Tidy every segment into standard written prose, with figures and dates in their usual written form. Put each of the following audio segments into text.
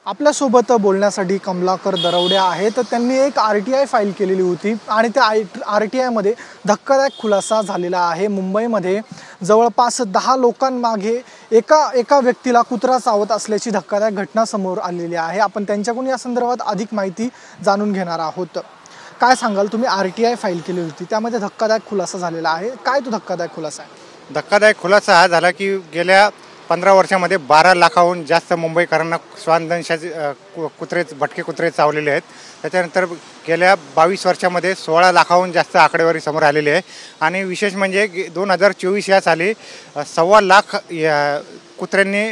आपल्यासोबत बोलण्यासाठी कमलाकर दरवडे आहेत. तर त्यांनी एक आरटीआय फाईल केलेली होती आणि त्या आरटीआयमध्ये धक्कादायक खुलासा झालेला आहे. मुंबईमध्ये जवळपास 10 लोकांमागे एका व्यक्तीला कुत्रा चावत असल्याची धक्कादायक घटना समोर आलेली आहे. आपण त्यांच्याकडून या संदर्भात अधिक माहिती जाणून घेणार आहोत. काय सांगाल तुम्ही? आरटीआय फाईल केली होती, त्यामध्ये धक्कादायक खुलासा झालेला आहे. काय तो धक्कादायक खुलासा आहे? धक्कादायक खुलासा हा झाला की गेल्या 15 वर्षामध्ये 12 लाखाहून जास्त मुंबईकरांना श्वानदंशाचे भटके कुत्रे चावलेले आहेत. त्याच्यानंतर गेल्या 22 वर्षामध्ये 16 लाखाहून जास्त आकडेवारी समोर आलेली आहे. आणि विशेष म्हणजे 2024 या साली 1.25 लाख कुत्र्यांनी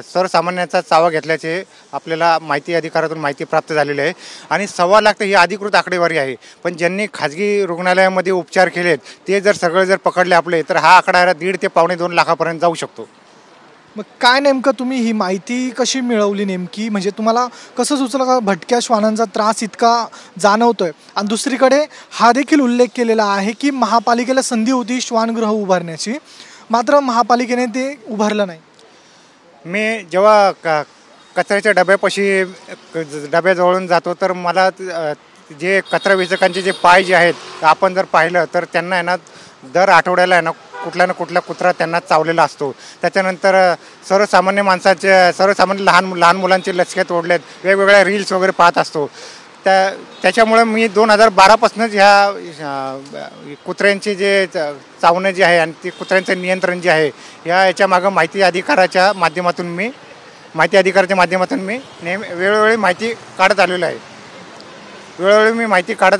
सर्वसामान्यांचा चावा घेतल्याचे आपल्याला माहिती अधिकारातून माहिती प्राप्त झालेली आहे. आणि 1.25 लाख तर ही अधिकृत आकडेवारी आहे. पण ज्यांनी खाजगी रुग्णालयामध्ये उपचार केलेत ते जर पकडले आपले, तर हा आकडा 1.5 ते 2.25 लाखापर्यंत जाऊ शकतो. मग काय नेमकं तुम्ही ही माहिती कशी मिळवली नेमकी? म्हणजे तुम्हाला कसं सुचलं का भटक्या श्वानांचा त्रास इतका जाणवतोय? आणि दुसरीकडे हा देखील उल्लेख केलेला आहे की महापालिकेला संधी होती श्वानगृह उभारण्याची, मात्र महापालिकेने ते उभारलं नाही. मी जेव्हा कचऱ्याच्या डब्याजवळून जातो तर मला जे कचरा वेचकांचे जे पाय जे आहेत आपण जर पाहिलं तर त्यांना आहे ना दर आठवड्याला आहे ना कुठला कुत्रा त्यांना चावलेला असतो. त्याच्यानंतर सर्वसामान्य लहान मुलांचे लचके तोडलेत, वेगवेगळ्या रील्स वगैरे पाहत असतो. त्याच्यामुळे मी 2012पासूनच ह्या कुत्र्यांचे जे चावणं जे आहे आणि ते कुत्र्यांचं नियंत्रण जे आहे याच्या मागं माहिती अधिकाराच्या माध्यमातून मी वेळोवेळी माहिती काढत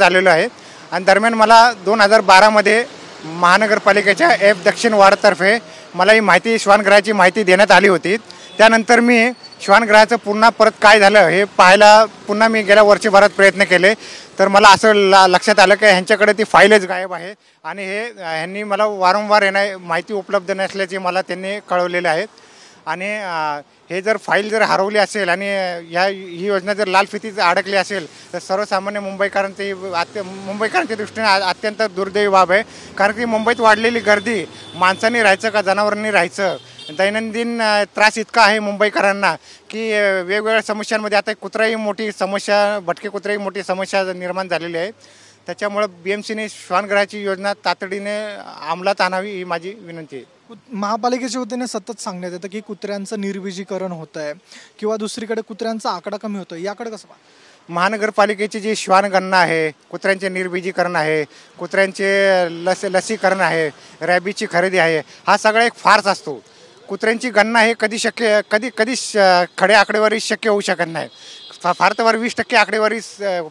आलेलो आहे. आणि दरम्यान मला 2012मध्ये महानगरपालिकेच्या दक्षिण वार्डतर्फे मला ही माहिती श्वानगृहाची माहिती देण्यात आली होती. त्यानंतर मी श्वानगृहाचं परत काय झालं हे पाहायला पुन्हा मी गेल्या वर्षभरात प्रयत्न केले. तर मला असं लक्षात आलं की ह्यांच्याकडे ती फाईलच गायब आहे आणि ह्यांनी मला वारंवार माहिती उपलब्ध नसल्याचे मला त्यांनी कळवलेले आहेत. आणि हे फाईल जर हरवली असेल आणि ही योजना जर लाल फितीत अडकली असेल तर सर्वसामान्य मुंबईकरांच्या दृष्टीने अत्यंत दुर्दैवी बाब आहे. कारण की मुंबईत वाढलेली गर्दी, माणसांनी राहायचं का जनावरांनी राहायचं, दैनंदिन त्रास इतका आहे मुंबईकरांना की वेगवेगळ्या समस्यांमध्ये आता भटके कुत्रेही मोठी समस्या निर्माण झालेली आहे. त्याच्यामुळं BMCने श्वानगृहाची योजना तातडीने अंमलात आणावी ही माझी विनंती आहे. महापालिकेच्या वतीने सतत सांगण्यात येतं की कुत्र्यांचं निर्बीजीकरण होत आहे किंवा दुसरीकडे कुत्र्यांचा आकडा कमी होतोय, याकडे कसं पाहता? महानगरपालिकेची जी श्वानगणना आहे, कुत्र्यांचे निर्बीजीकरण आहे, कुत्र्यांचे लसीकरण आहे, रॅबीची खरेदी आहे, हा सगळा एक फार्स असतो. कुत्र्यांची गणना हे कधी खड्या आकडेवारी शक्य होऊ शकत नाही. फार तर 20% आकडेवारी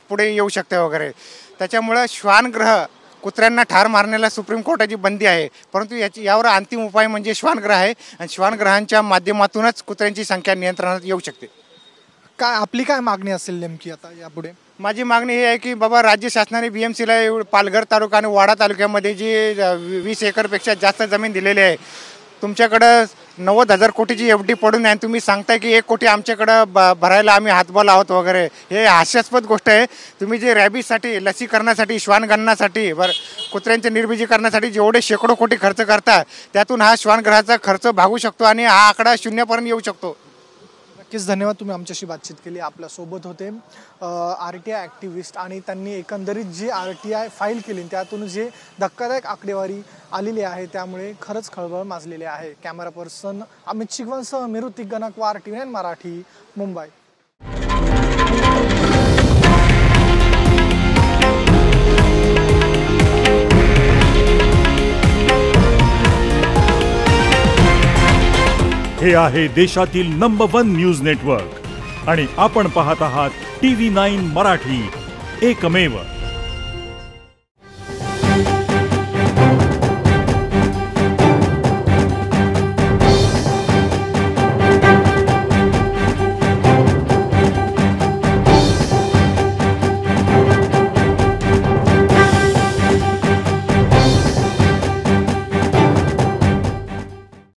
पुढे येऊ शकते वगैरे. त्याच्यामुळं श्वानगृह कुत्र्यांना ठार मारण्याला सुप्रीम कोर्टाची बंदी आहे. परंतु यावर अंतिम उपाय म्हणजे श्वानगृह आहे आणि श्वानगृहांच्या माध्यमातूनच कुत्र्यांची संख्या नियंत्रणात येऊ शकते. आपली काय मागणी असेल नेमकी आता यापुढे? माझी मागणी ही आहे की बाबा राज्य शासनाने BMCला पालघर तालुका आणि वाडा तालुक्यामध्ये जी 20 एकरपेक्षा जास्त जमीन दिलेली आहे, तुमच्याकडं 90,000 कोटीची FD पडून आहे, तुम्ही सांगताय की 1 कोटी आमच्याकडं भरायला आम्ही हातभाल आहोत वगैरे. हे हास्यास्पद गोष्ट आहे. तुम्ही जे रॅबीजसाठी, लसीकरणासाठी, श्वानगणनासाठी, कुत्र्यांच्या निर्बीजीकरणासाठी जेवढे शेकडो कोटी खर्च करता त्यातून हा श्वानगृहाचा खर्च भागू शकतो आणि हा आकडा 0पर्यंत येऊ शकतो. नक्कीच धन्यवाद. तुम्ही आमच्याशी बातचीत केली. आपल्यासोबत होते आरटीआय ॲक्टिव्हिस्ट आणि त्यांनी एकंदरीत जी आरटीआय फाईल केली त्यातून जे धक्कादायक आकडेवारी आलेली आहे त्यामुळे खरंच खळबळ माजलेली आहे. कॅमेरा पर्सन अमित शिगवणसह मिरुती गणकवार, TV9 मराठी, मुंबई. हे आहे देशातील नंबर 1 न्यूज नेटवर्क आणि आपण पाहत आहात TV9 मराठी, एकमेव.